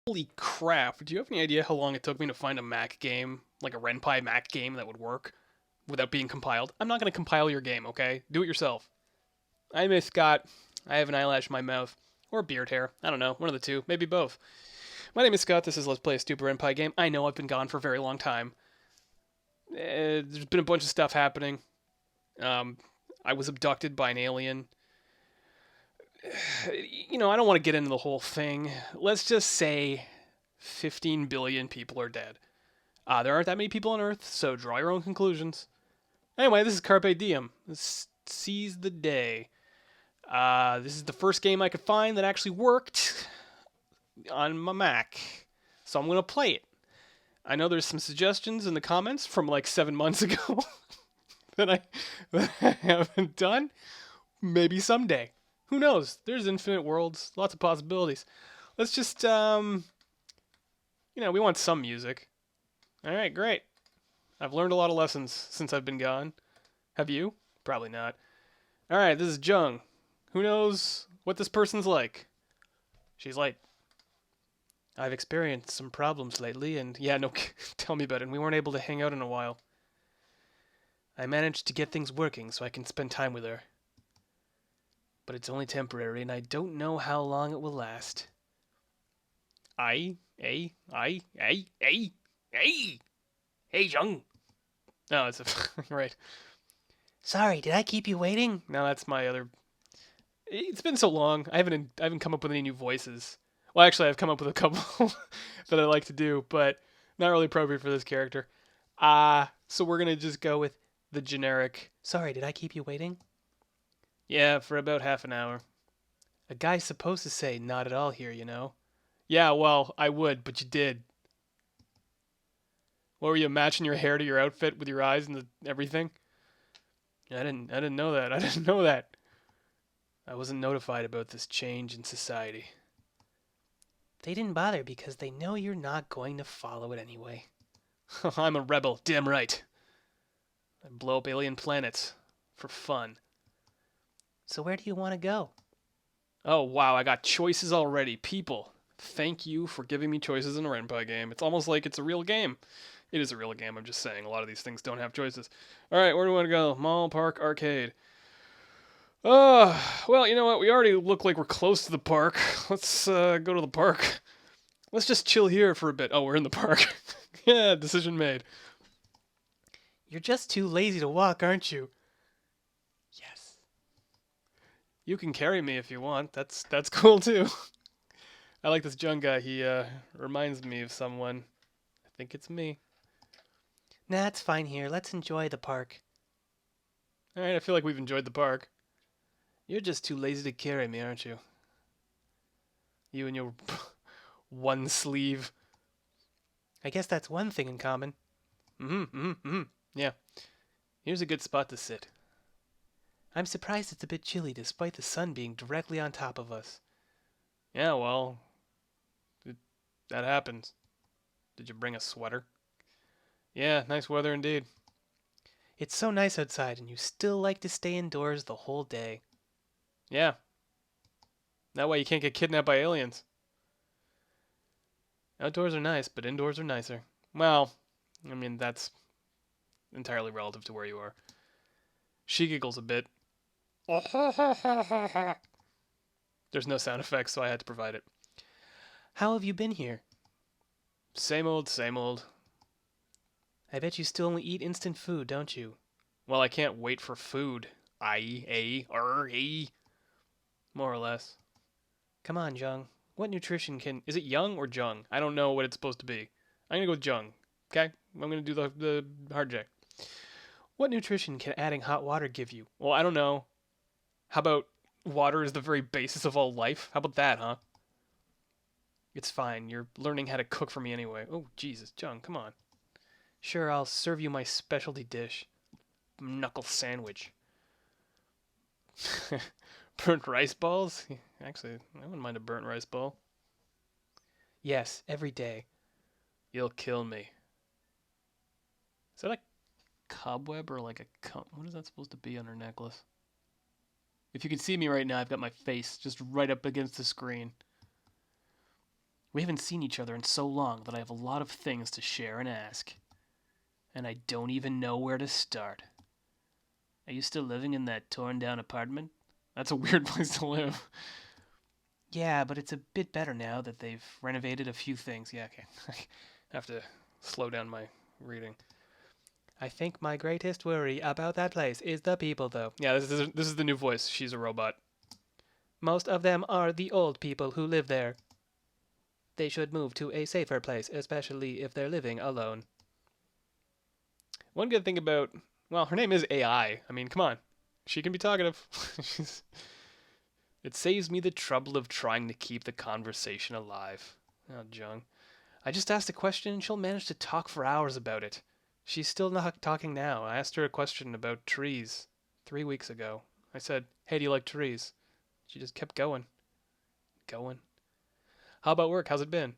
Holy crap, do you have any idea how long it took me to find a Mac game, like a Ren'Py Mac game that would work without being compiled? I'm not going to compile your game, okay? Do it yourself. I miss Scott. I have an eyelash in my mouth. Or beard hair. I don't know. One of the two. Maybe both. My name is Scott. This is Let's Play a Stupid Ren'Py game. I know I've been gone for a very long time. There's been a bunch of stuff happening. Um, I was abducted by an alien. I don't want to get into the whole thing. Let's just say 15 billion people are dead. There aren't that many people on Earth, so draw your own conclusions. Anyway, this is Carpe Diem. Seize the day. This is the first game I could find that actually worked on my Mac, so I'm going to play it. I know there's some suggestions in the comments from like 7 months ago that I haven't done. Maybe someday. Who knows? There's infinite worlds, lots of possibilities. Let's just, we want some music. All right, great. I've learned a lot of lessons since I've been gone. Have you? Probably not. All right, this is Jung. Who knows what this person's like? She's like, I've experienced some problems lately, and yeah, no, tell me about it. And we weren't able to hang out in a while. I managed to get things working so I can spend time with her. But it's only temporary, and I don't know how long it will last. Hey, Jung. No, it's right. Sorry, did I keep you waiting? No, that's my other. It's been so long. I haven't come up with any new voices. Well, actually, I've come up with a couple that I like to do, but not really appropriate for this character. So we're gonna just go with the generic. Sorry, did I keep you waiting? Yeah, for about half an hour. A guy's supposed to say not at all here, you know. Yeah, well, I would, but you did. What were you matching your hair to your outfit with your eyes and everything? I didn't know that. I didn't know that. I wasn't notified about this change in society. They didn't bother because they know you're not going to follow it anyway. I'm a rebel, damn right. I blow up alien planets for fun. So where do you want to go? Oh wow, I got choices already. People, thank you for giving me choices in a Ren'Py game. It's almost like it's a real game. It is a real game, I'm just saying. A lot of these things don't have choices. Alright, where do we want to go? Mall, park, arcade. Well, you know what? We already look like we're close to the park. Let's go to the park. Let's just chill here for a bit. Oh, we're in the park. Yeah, decision made. You're just too lazy to walk, aren't you? Yes. You can carry me if you want. That's cool too. I like this Jung guy. He reminds me of someone. I think it's me. Nah, it's fine here. Let's enjoy the park. Alright, I feel like we've enjoyed the park. You're just too lazy to carry me, aren't you? You and your one sleeve. I guess that's one thing in common. Yeah. Here's a good spot to sit. I'm surprised it's a bit chilly despite the sun being directly on top of us. Yeah, well, that happens. Did you bring a sweater? Yeah, nice weather indeed. It's so nice outside and you still like to stay indoors the whole day. Yeah. That way you can't get kidnapped by aliens. Outdoors are nice, but indoors are nicer. Well, I mean, that's entirely relative to where you are. She giggles a bit. There's no sound effects, so I had to provide it. How have you been here? Same old, same old. I bet you still only eat instant food, don't you? Well, I can't wait for food. More or less. Come on, Jung. What nutrition can... Is it Young or Jung? I don't know what it's supposed to be. I'm gonna go with Jung. Okay? I'm gonna do the hard check. What nutrition can adding hot water give you? Well, I don't know. How about water is the very basis of all life? How about that, huh? It's fine. You're learning how to cook for me anyway. Oh, Jesus. Jung, come on. Sure, I'll serve you my specialty dish. Knuckle sandwich. Burnt rice balls? Actually, I wouldn't mind a burnt rice ball. Yes, every day. You'll kill me. Is that a cobweb or like a... What is that supposed to be on her necklace? If you can see me right now, I've got my face just right up against the screen. We haven't seen each other in so long that I have a lot of things to share and ask. And I don't even know where to start. Are you still living in that torn down apartment? That's a weird place to live. Yeah, but it's a bit better now that they've renovated a few things. Yeah, okay. I have to slow down my reading. I think my greatest worry about that place is the people, though. Yeah, this is the new voice. She's a robot. Most of them are the old people who live there. They should move to a safer place, especially if they're living alone. One good thing about, well, her name is AI. I mean, come on. She can be talkative. It saves me the trouble of trying to keep the conversation alive. Oh, Jung. I just asked a question and she'll manage to talk for hours about it. She's still not talking now. I asked her a question about trees 3 weeks ago. I said, hey, do you like trees? She just kept going. How about work? How's it been?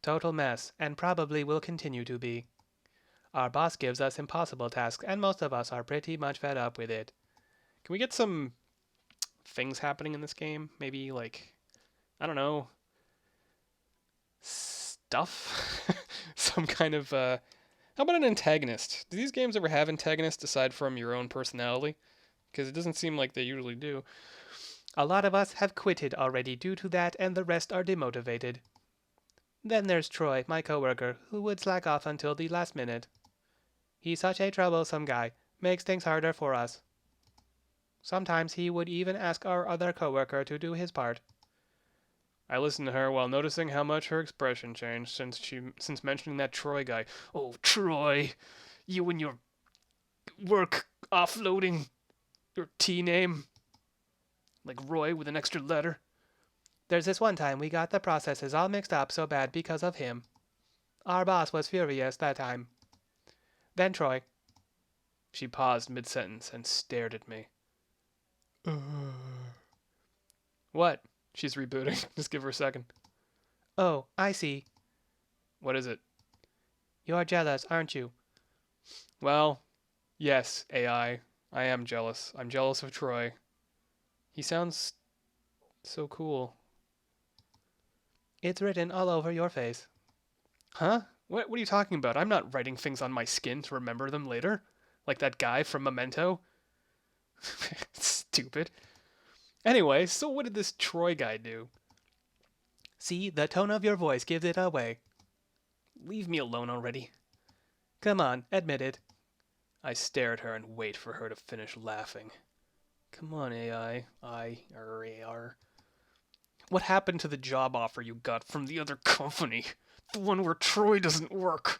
Total mess, and probably will continue to be. Our boss gives us impossible tasks, and most of us are pretty much fed up with it. Can we get some things happening in this game? Maybe, like, I don't know, stuff? Some kind of, how about an antagonist? Do these games ever have antagonists aside from your own personality? Because it doesn't seem like they usually do. A lot of us have quitted already due to that, and the rest are demotivated. Then there's Troy, my coworker, who would slack off until the last minute. He's such a troublesome guy, makes things harder for us. Sometimes he would even ask our other coworker to do his part. I listened to her while noticing how much her expression changed since mentioning that Troy guy. Oh, Troy, you and your work offloading your T name. Like Roy with an extra letter. There's this one time we got the processes all mixed up so bad because of him. Our boss was furious that time. Then Troy. She paused mid-sentence and stared at me. What? She's rebooting. Just give her a second. Oh, I see. What is it? You're jealous, aren't you? Well, yes, AI. I am jealous. I'm jealous of Troy. He sounds so cool. It's written all over your face. Huh? What are you talking about? I'm not writing things on my skin to remember them later. Like that guy from Memento. Stupid. Anyway, so what did this Troy guy do? See, the tone of your voice gives it away. Leave me alone already. Come on, admit it. I stare at her and wait for her to finish laughing. Come on, AI. AR. What happened to the job offer you got from the other company? The one where Troy doesn't work.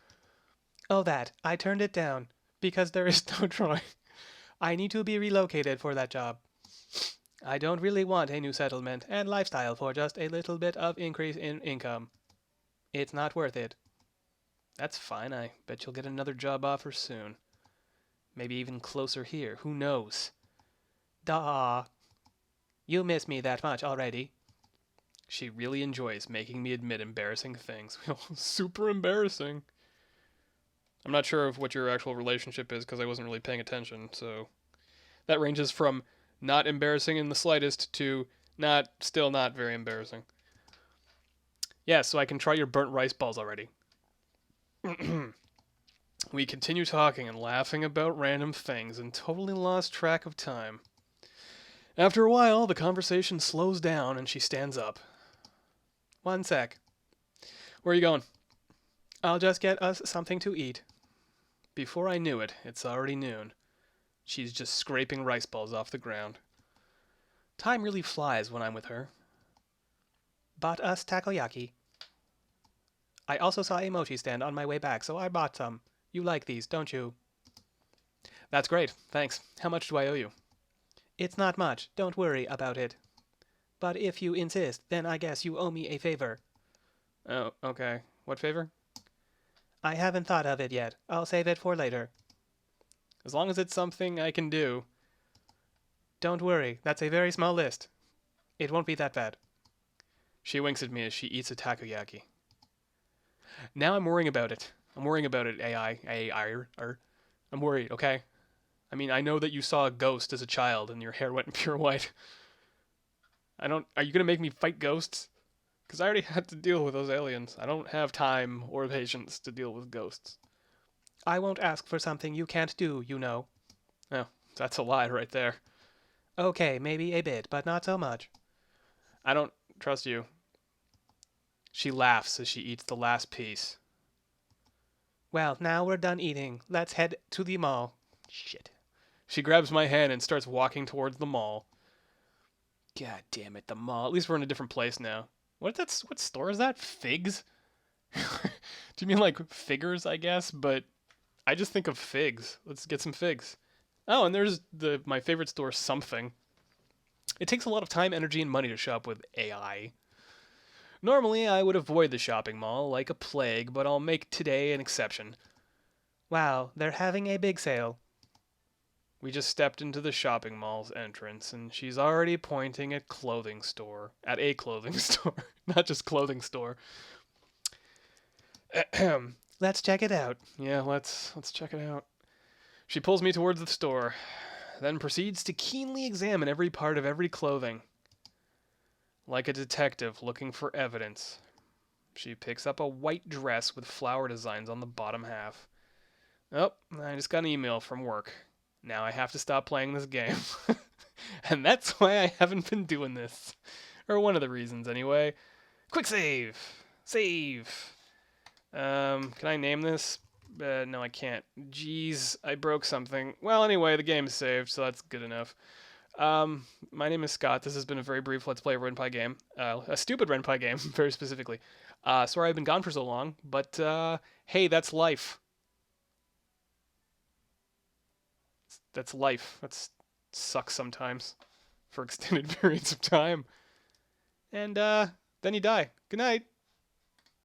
Oh, that. I turned it down. Because there is no Troy. I need to be relocated for that job. I don't really want a new settlement and lifestyle for just a little bit of increase in income. It's not worth it. That's fine. I bet you'll get another job offer soon. Maybe even closer here. Who knows? Duh. You miss me that much already. She really enjoys making me admit embarrassing things. Super embarrassing. I'm not sure of what your actual relationship is because I wasn't really paying attention, so that ranges from not embarrassing in the slightest to still not very embarrassing. Yeah, so I can try your burnt rice balls already. We continue talking and laughing about random things and totally lost track of time. After a while, the conversation slows down and she stands up. One sec. Where are you going? I'll just get us something to eat. Before I knew it, it's already noon. She's just scraping rice balls off the ground. Time really flies when I'm with her. Bought us takoyaki. I also saw a mochi stand on my way back, so I bought some. You like these, don't you? That's great, thanks. How much do I owe you? It's not much, don't worry about it. But if you insist, then I guess you owe me a favor. Oh, okay. What favor? I haven't thought of it yet. I'll save it for later. As long as it's something I can do. Don't worry, that's a very small list. It won't be that bad. She winks at me as she eats a takoyaki. Now I'm worrying about it. I'm worrying about it, AI. I'm worried, okay? I mean, I know that you saw a ghost as a child and your hair went pure white. Are you gonna make me fight ghosts? Because I already had to deal with those aliens. I don't have time or patience to deal with ghosts. I won't ask for something you can't do, you know. Oh, that's a lie right there. Okay, maybe a bit, but not so much. I don't trust you. She laughs as she eats the last piece. Well, now we're done eating. Let's head to the mall. Shit. She grabs my hand and starts walking towards the mall. God damn it, the mall. At least we're in a different place now. What store is that? Figs? Do you mean like figures, I guess? But I just think of figs. Let's get some figs. Oh, and there's my favorite store, Something. It takes a lot of time, energy, and money to shop with AI. Normally, I would avoid the shopping mall like a plague, but I'll make today an exception. Wow, they're having a big sale. We just stepped into the shopping mall's entrance, and she's already pointing at a clothing store. Not just clothing store. Let's check it out. Yeah, let's check it out. She pulls me towards the store, then proceeds to keenly examine every part of every clothing. Like a detective looking for evidence. She picks up a white dress with flower designs on the bottom half. Oh, I just got an email from work. Now I have to stop playing this game. And that's why I haven't been doing this. Or one of the reasons, anyway. Quick save! Save! Can I name this? No, I can't. Jeez, I broke something. Well, anyway, the game's saved, so that's good enough. My name is Scott. This has been a very brief Let's Play Ren'Py game. A stupid Ren'Py game, very specifically. Sorry I've been gone for so long, but, hey, that's life. That's life. That sucks sometimes. For extended periods of time. And, then you die. Good night.